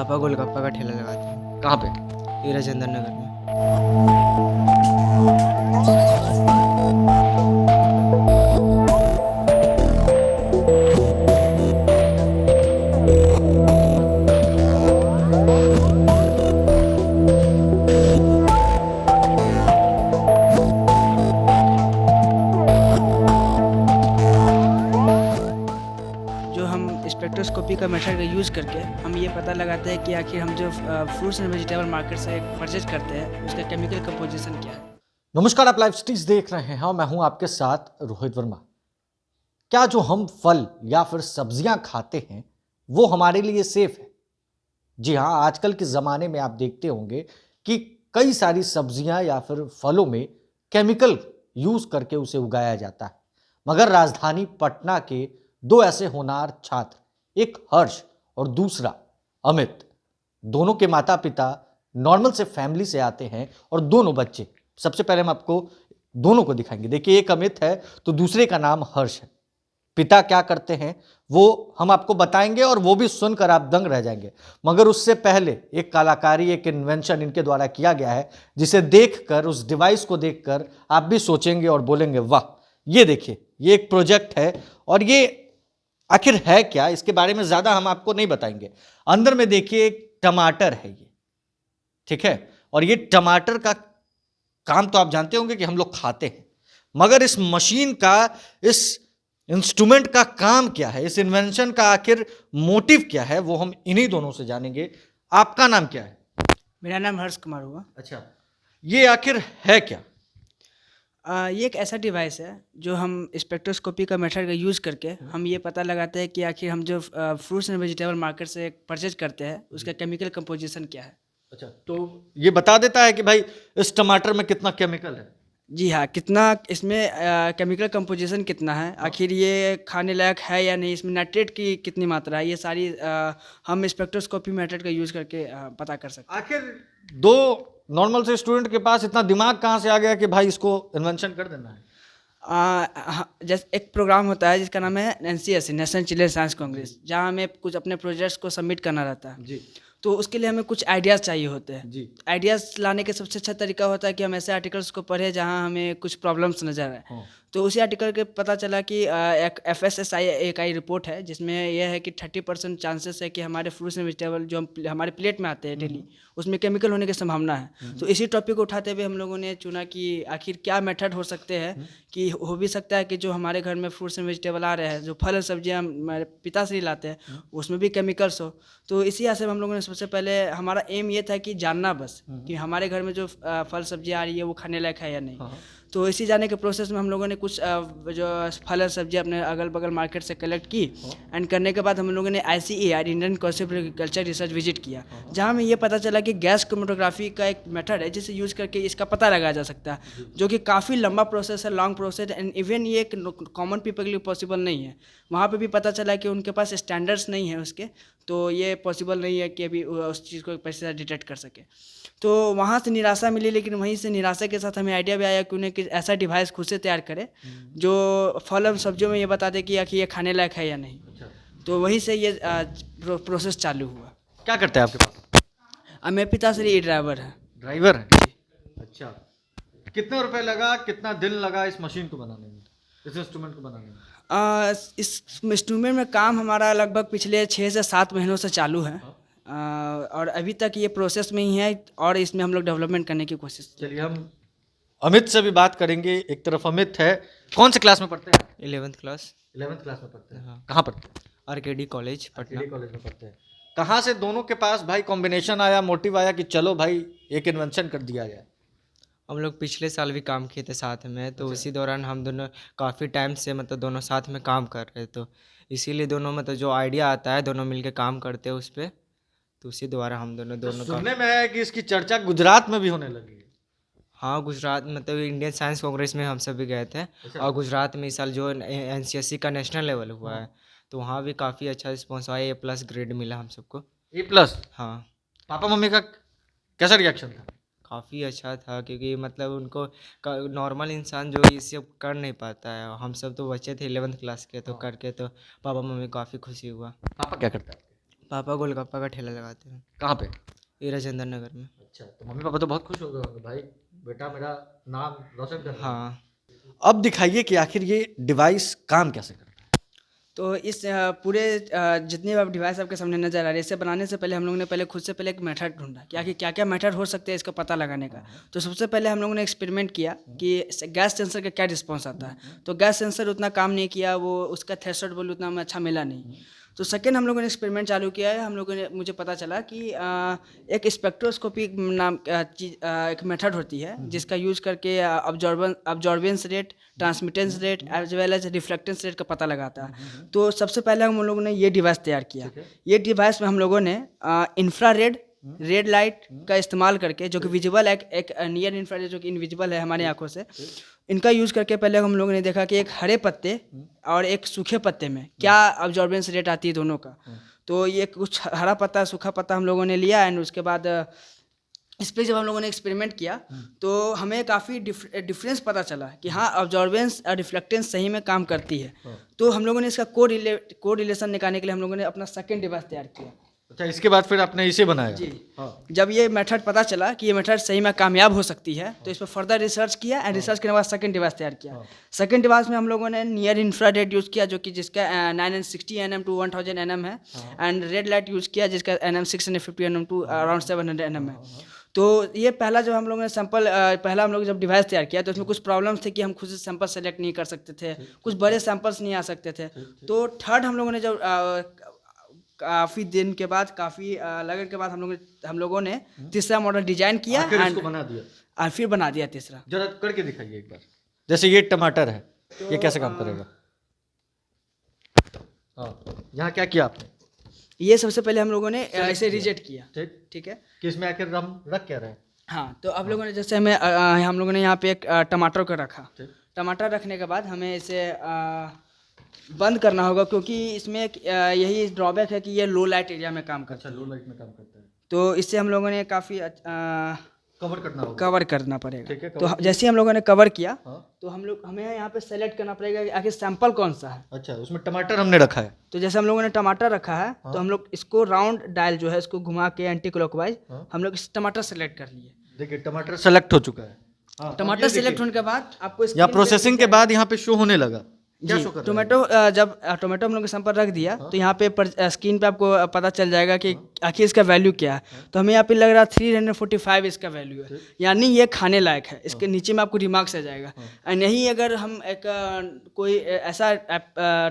पापा गोलगप्पा का ठेला लगाते हैं। कहाँ पे? हीरा चंदन नगर में। जो हम स्पेक्ट्रोस्कोपी का मेथड का यूज़ करके हम ये पता लगाते हैं कि आखिर हम जो फ्रूट्स एंड वेजिटेबल मार्केट से परचेज करते हैं उसका केमिकल कंपोजिशन क्या है। नमस्कार, आप लाइव स्टीज देख रहे हैं और मैं हूं आपके साथ रोहित वर्मा। क्या जो हम फल या फिर सब्जियां खाते हैं वो हमारे लिए सेफ है? जी हां, आजकल के ज़माने में आप देखते होंगे कि कई सारी सब्जियां या फिर फलों में केमिकल यूज़ करके उसे उगाया जाता है। मगर राजधानी पटना के दो ऐसे होनहार छात्र, एक हर्ष और दूसरा अमित, दोनों के माता पिता नॉर्मल से फैमिली से आते हैं और दोनों बच्चे, सबसे पहले हम आपको दोनों को दिखाएंगे। देखिए, एक अमित है तो दूसरे का नाम हर्ष है। पिता क्या करते हैं वो हम आपको बताएंगे और वो भी सुनकर आप दंग रह जाएंगे। मगर उससे पहले एक कलाकारी, एक इन्वेंशन इनके द्वारा किया गया है जिसे देखकर, उस डिवाइस को देखकर आप भी सोचेंगे और बोलेंगे वाह। ये देखिए, ये एक प्रोजेक्ट है और ये आखिर है क्या, इसके बारे में ज्यादा हम आपको नहीं बताएंगे। अंदर में देखिए एक टमाटर है ये, ठीक है, और ये टमाटर का काम तो आप जानते होंगे कि हम लोग खाते हैं। मगर इस मशीन का, इस इंस्ट्रूमेंट का काम क्या है, इस इन्वेंशन का आखिर मोटिव क्या है, वो हम इन्हीं दोनों से जानेंगे। आपका नाम क्या है? मेरा नाम हर्ष कुमार हुआ। अच्छा, ये आखिर है क्या? ये एक ऐसा डिवाइस है जो हम स्पेक्ट्रोस्कोपी का मेथड का यूज़ करके हम ये पता लगाते हैं कि आखिर हम जो फ्रूट्स एंड वेजिटेबल मार्केट से परचेज करते हैं उसका केमिकल कंपोजिशन क्या है। अच्छा, तो ये बता देता है कि भाई इस टमाटर में कितना केमिकल है। जी हाँ, कितना इसमें केमिकल कंपोजिशन कितना है, आखिर ये खाने लायक है या नहीं, इसमें नाइट्रेट की कितनी मात्रा है, ये सारी हम स्पेक्ट्रोस्कोपी मेथड का यूज़ करके पता कर सकते हैं। आखिर दो नॉर्मल से स्टूडेंट के पास इतना दिमाग कहाँ से आ गया कि भाई इसको इन्वेंशन कर देना है? जैसे एक प्रोग्राम होता है जिसका नाम है NCSC, national children science Congress, जहाँ हमें कुछ अपने प्रोजेक्ट्स को सबमिट करना रहता है। जी तो उसके लिए हमें कुछ आइडियाज़ चाहिए होते हैं। जी। आइडियाज़ लाने के सबसे अच्छा तरीका होता है कि हम ऐसे आर्टिकल्स को पढ़ें जहाँ हमें कुछ प्रॉब्लम्स नज़र आए। हाँ। तो उसी आर्टिकल के पता चला कि एक FSSAI एक आई रिपोर्ट है जिसमें यह है कि 30% चांसेस है कि हमारे फ्रूट्स एंड वेजिटेबल जो हम हमारे प्लेट में आते हैं डेली, उसमें केमिकल होने की संभावना है। तो इसी टॉपिक को उठाते हुए हम लोगों ने चुना कि आखिर क्या मेथड हो सकते हैं कि हो भी सकता है कि जो हमारे घर में फ्रूट्स एंड वेजिटेबल आ रहे हैं, जो फल और सब्जियाँ हमारे पिता से ही लाते हैं, उसमें भी केमिकल्स हो। तो इसी आशय में हम लोगों ने सबसे पहले, हमारा एम ये था कि जानना बस कि हमारे घर में जो फल सब्जियाँ आ रही है वो खाने लायक है या नहीं। तो इसी जाने के प्रोसेस में हम लोगों ने कुछ जो फल और सब्जियाँ अपने अगल बगल मार्केट से कलेक्ट की एंड करने के बाद हम लोगों ने ICAR, Indian council for agriculture research visit किया, जहाँ हमें ये पता चला कि गैस क्रोमेटोग्राफी का एक मेथड है जिसे यूज़ करके इसका पता लगाया जा सकता है, जो कि काफ़ी लंबा प्रोसेस है, लॉन्ग प्रोसेस, एंड इवन ये एक कॉमन पीपल के लिए पॉसिबल नहीं है। वहाँ पे भी पता चला कि उनके पास स्टैंडर्ड्स नहीं है उसके, तो ये पॉसिबल नहीं है कि अभी उस चीज़ को पैसे से डिटेक्ट कर सके। तो वहाँ से निराशा मिली, लेकिन वहीं से निराशा के साथ हमें आइडिया भी आया कि उन्हें ऐसा डिवाइस खुद से तैयार करे जो फल और सब्जियों में ये बता दे कि आखिर ये खाने लायक है या नहीं। तो वहीं से ये प्रोसेस चालू हुआ। क्या करते हैं आपके पास? मेरे पिताश्री ई ड्राइवर है। ड्राइवर है? अच्छा, कितना रुपए लगा, कितना दिन लगा इस मशीन को बनाने में, इस इंस्ट्रूमेंट को बनाने में? इस इंस्ट्रूमेंट में काम हमारा लगभग पिछले 6 से 7 महीनों से चालू है। और अभी तक ये प्रोसेस में ही है और इसमें हम लोग डेवलपमेंट करने की कोशिश। चलिए, हम अमित से भी बात करेंगे। एक तरफ अमित है, कौन से क्लास में पढ़ते हैं? 11th class. 11th क्लास में पढ़ते हैं। हाँ। कहाँ पढ़ते हैं? RKD college Patna. कॉलेज में पढ़ते हैं। कहाँ से दोनों के पास भाई कॉम्बिनेशन आया, मोटिव आया कि चलो भाई एक इन्वेंशन कर दिया जाए? हम लोग पिछले साल भी काम किए थे साथ में, तो उसी दौरान हम दोनों काफ़ी टाइम से मतलब दोनों साथ में काम कर रहे, तो इसीलिए दोनों मतलब जो आइडिया आता है दोनों मिलके काम करते हैं उस पर, तो उसी द्वारा हम दोनों तो का। सुनने में है कि इसकी चर्चा गुजरात में भी होने लगी है। हाँ, गुजरात मतलब इंडियन साइंस कांग्रेस में हम सब भी गए थे। और गुजरात में इस साल जो NCSC का नेशनल लेवल हुआ है, तो वहाँ भी काफ़ी अच्छा रिस्पॉन्स आया, A+ ग्रेड मिला हम सबको। A+? हाँ, पापा मम्मी का कैसा रिएक्शन था? काफ़ी अच्छा था, क्योंकि मतलब उनको नॉर्मल इंसान जो ये सब कर नहीं पाता है, हम सब तो बच्चे थे 11th क्लास के, तो करके तो पापा मम्मी काफ़ी खुशी हुआ। पापा क्या करता है? पापा गोलगप्पा का ठेला लगाते हैं, कहाँ पे? ये राजेंद्र नगर में। अच्छा, तो मम्मी पापा तो बहुत खुश हो गए होंगे, भाई बेटा मेरा नाम रोशन कर रहा है। हाँ, अब दिखाइए कि आखिर ये डिवाइस काम कैसे करता है। तो इस पूरे जितने भी आप डिवाइस आपके सामने नज़र आ रहे हैं, इसे बनाने से पहले हम लोगों ने पहले खुद से पहले एक मेथड ढूंढा कि आखिर क्या क्या मेथड हो सकते हैं इसका पता लगाने का। तो सबसे पहले हम लोगों ने एक्सपेरिमेंट किया कि गैस सेंसर का क्या रिस्पॉन्स आता है। तो गैस सेंसर उतना काम नहीं किया, वो उसका थ्रेशोल्ड वैल्यू उतना हमें अच्छा मिला नहीं। तो सेकेंड हम लोगों ने एक्सपेरिमेंट चालू किया है। हम लोगों ने मुझे पता चला कि एक स्पेक्ट्रोस्कोपी नाम एक मेथड होती है जिसका यूज़ करके absorbance rate, transmittance rate as well as reflectance rate का पता लगाता है। तो सबसे पहले हम लोगों ने ये डिवाइस तैयार किया। ये डिवाइस में हम लोगों ने इंफ्रारेड रेड लाइट का इस्तेमाल करके, जो कि विजिबल एक नियर इंफ्रारेड जो कि इनविजिबल है हमारी आंखों से, इनका यूज़ करके पहले हम लोगों ने देखा कि एक हरे पत्ते और एक सूखे पत्ते में क्या अब्जॉर्बेंस रेट आती है दोनों का। तो ये कुछ हरा पत्ता सूखा पत्ता हम लोगों ने लिया एंड उसके बाद इस पर जब हम लोगों ने एक्सपेरिमेंट किया तो हमें काफ़ी डिफरेंस पता चला कि हाँ अब्जॉर्बेंस और रिफ्लेक्टेंस सही में काम करती है। तो हम लोगों ने इसका को रिलेशन निकालने के लिए हम लोगों ने अपना सेकेंड डिवाइस तैयार किया। अच्छा, इसके बाद फिर आपने इसे बनाया? जी। हाँ। जब ये मेथड पता चला कि ये मेथड सही में कामयाब हो सकती है तो इस पर फर्दर रिसर्च किया एंड रिसर्च करने के बाद सेकंड डिवाइस तैयार किया। सेकंड डिवाइस में हम लोगों ने नियर इंफ्रारेड यूज़ किया जो कि जिसका 960 nm टू 1000 nm है एंड रेड लाइट यूज़ किया जिसका NM 650 nm to around 700 nm है। तो ये पहला जब हम लोगों ने सैंपल पहला हम लोग जब डिवाइस तैयार किया तो उसमें कुछ प्रॉब्लम्स थे कि हम खुद से सैंपल सेलेक्ट नहीं कर सकते थे, कुछ बड़े सैंपल्स नहीं आ सकते थे। तो थर्ड हम लोगों ने जब काफ़ी दिन के बाद काफ़ी लगन के बाद हम लोगों ने तीसरा मॉडल डिजाइन किया आखिर एंड इसको बना दिया। और फिर बना दिया तीसरा। जरा करके दिखाइए एक बार। जैसे ये टमाटर है, ये कैसे काम करेगा? हाँ, यहाँ क्या किया आपने? ये सबसे पहले हम लोगों ने ऐसे रिजेक्ट किया। ठीक है कि इसमें आखिर हम रख क्या रहे हैं? हाँ, तो आप लोगों ने जैसे हम लोगों ने यहाँ पे एक टमाटर को रखा। टमाटर रखने के बाद हमें इसे बंद करना होगा क्योंकि इसमें यही ड्रॉबैक है कि ये लो लाइट एरिया में काम करता है। अच्छा, लो लाइट में काम करता है, तो इससे हम लोगों ने काफ़ी कवर करना होगा। पड़ेगा। तो जैसे ही हम लोगों ने कवर किया तो हमें यहाँ पे सेलेक्ट करना पड़ेगा कि आखिर सैंपल कौन सा है। अच्छा, उसमें टमाटर हमने रखा है। तो जैसे हम लोगों ने टमाटर रखा है तो हम लोग इसको राउंड डायल जो है इसको घुमा के एंटी क्लॉकवाइज हम लोग इस टमाटर सेलेक्ट कर लिए। देखिए टमाटर सेलेक्ट हो चुका है। टमाटर सेलेक्ट होने के बाद आपको या प्रोसेसिंग के बाद यहाँ पे शो होने लगा। टोमेटो जब टोमेटो हम लोग के सैंपल रख दिया तो यहाँ पे स्क्रीन पे आपको पता चल जाएगा कि आखिर इसका वैल्यू क्या है। तो हमें यहाँ पे लग रहा है 345 इसका वैल्यू है, यानी ये खाने लायक है। इसके नीचे में आपको रिमार्क्स आ जाएगा। एंड यही अगर हम एक कोई ऐसा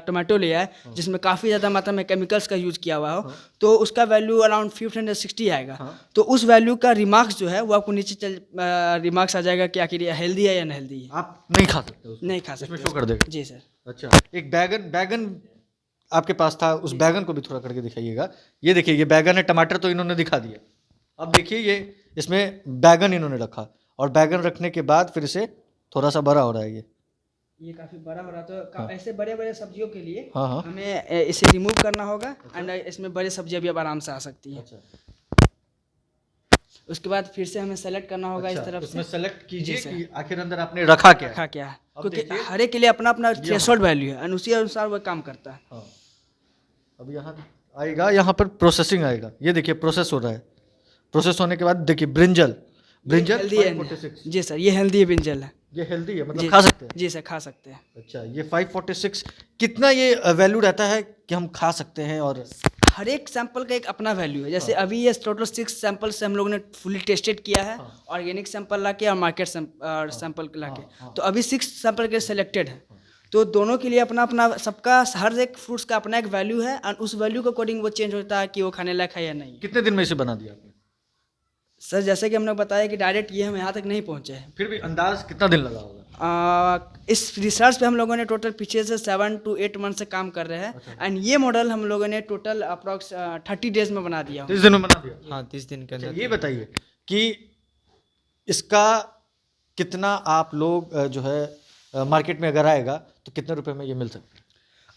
टोमेटो लिया है जिसमें काफ़ी ज़्यादा मात्रा में केमिकल्स का यूज़ किया हुआ हो तो उसका वैल्यू अराउंड 560 आएगा। तो उस वैल्यू का रिमार्क्स जो है वो आपको नीचे रिमार्क्स आ जाएगा कि आखिर ये हेल्दी है या अनहेल्दी है। आप नहीं खा सकते, नहीं खा सकते, शो कर देगा। जी सर। अच्छा, एक बैगन आपके पास था, उस बैगन को भी थोड़ा करके दिखाइएगा। ये देखिए, ये बैगन है, टमाटर तो इन्होंने दिखा दिया। अब देखिए ये इसमें बैगन इन्होंने रखा और बैगन रखने के बाद फिर इसे थोड़ा सा बड़ा हो रहा है। ये काफ़ी बड़ा हो रहा है। तो ऐसे बड़े बड़े सब्जियों के लिए हाँ। हमें इसे रिमूव करना होगा एंड इसमें बड़ी सब्जियां भी अब आराम से आ सकती हैं। उसके बाद फिर से हमें सेलेक्ट करना होगा इस तरफ उसमें से। सेलेक्ट कीजिए कि आखिर अंदर आपने रखा क्या रखा क्या है, क्योंकि हर एक के लिए अपना अपना थ्रेशोल्ड वैल्यू है और उसी अनुसार वो काम करता है। हाँ। अब यहाँ आएगा, यहाँ पर प्रोसेसिंग आएगा। ये देखिए प्रोसेस हो रहा है। प्रोसेस होने के बाद देखिए ब्रिंजल हेल्दी है। जी सर, ये हेल्दी ब्रिंजल है। ये हेल्दी है, मतलब खा सकते हैं? जी सर, खा सकते हैं। अच्छा, ये 546 कितना ये वैल्यू रहता है कि हम खा सकते हैं? और हर एक सैंपल का एक अपना वैल्यू है। जैसे अभी ये टोटल 6 सैंपल से हम लोगों ने फुली टेस्टेड किया है, ऑर्गेनिक सैंपल ला के और मार्केट सैंपल ला के। तो अभी 6 सैंपल के सिलेक्टेड है। तो दोनों के लिए अपना अपना सबका हर एक फ्रूट्स का अपना एक वैल्यू है और उस वैल्यू के अकॉर्डिंग वो चेंज होता है कि वो खाने लायक है या नहीं। कितने दिन में इसे बना दिया आपने? सर जैसे कि हमने बताया कि डायरेक्ट ये हम यहाँ तक नहीं पहुँचे हैं। फिर भी अंदाज कितना दिन लगा होगा? इस रिसर्च पे हम लोगों ने टोटल पीछे से 7 to 8 मंथ से काम कर रहे हैं एंड ये मॉडल हम लोगों ने टोटल अप्रॉक्स 30 डेज में बना दिया। 30 दिन में बना दिया? हाँ, 30 दिन के अंदर। ये बताइए कि इसका कितना आप लोग जो है मार्केट में अगर आएगा तो कितने रुपए में ये मिल सकता है?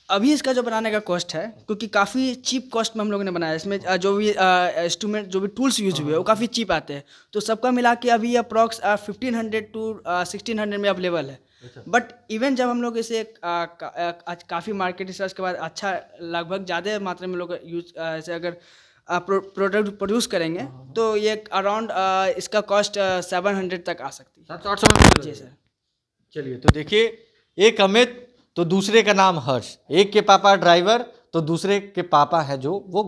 अभी इसका जो बनाने का कॉस्ट है, क्योंकि काफ़ी चीप कॉस्ट में हम लोगों ने बनाया है। इसमें जो भी इंस्ट्रूमेंट जो भी टूल्स यूज हुए वो काफ़ी चीप आते हैं। तो सबका मिला के अभी अप्रॉक्स 1500 to 1600 में अवेलेबल है। बट इवन जब हम लोग इसे आज काफ़ी मार्केट रिसर्च के बाद अच्छा लगभग ज़्यादा मात्रा में लोग यूज ऐसे अगर प्रोडक्ट प्रोड्यूस करेंगे तो ये अराउंड इसका कॉस्ट 700 तक आ सकती है। 700-800 में जी सर। चलिए, तो देखिए, एक अमित तो दूसरे का नाम हर्ष, एक के पापा ड्राइवर तो दूसरे के पापा है जो वो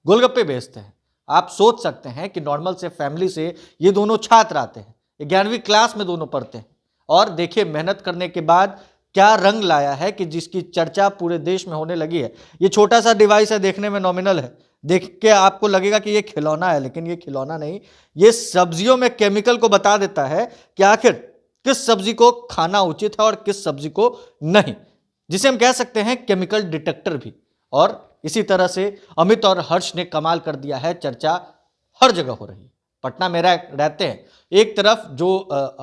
गोलगप्पे बेचते हैं। आप सोच सकते हैं कि नॉर्मल से फैमिली से ये दोनों छात्र आते हैं, 11वीं क्लास में दोनों पढ़ते हैं, और देखिए मेहनत करने के बाद क्या रंग लाया है कि जिसकी चर्चा पूरे देश में होने लगी है। ये छोटा सा डिवाइस है, देखने में नॉमिनल है, देख के आपको लगेगा कि ये खिलौना है, लेकिन ये खिलौना नहीं, ये सब्जियों में केमिकल को बता देता है कि आखिर किस सब्जी को खाना उचित है और किस सब्जी को नहीं, जिसे हम कह सकते हैं केमिकल डिटेक्टर भी। और इसी तरह से अमित और हर्ष ने कमाल कर दिया है, चर्चा हर जगह हो रही है। पटना में रहते हैं, एक तरफ जो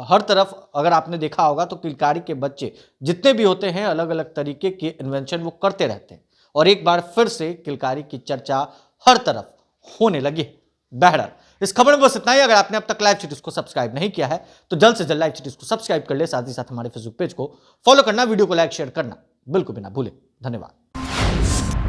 हर तरफ अगर आपने देखा होगा तो किलकारी के बच्चे जितने भी होते हैं अलग अलग तरीके के इन्वेंशन वो करते रहते हैं, और एक बार फिर से किलकारी की चर्चा हर तरफ होने लगी। बहरहाल इस खबर में बस इतना ही। अगर आपने अब तक लाइव सिटीज को सब्सक्राइब नहीं किया है तो जल्द से जल्द लाइव सिटीज को सब्सक्राइब कर ले, साथ ही साथ हमारे फेसबुक पेज को फॉलो करना, वीडियो को लाइक शेयर करना बिल्कुल भी ना भूलें। धन्यवाद।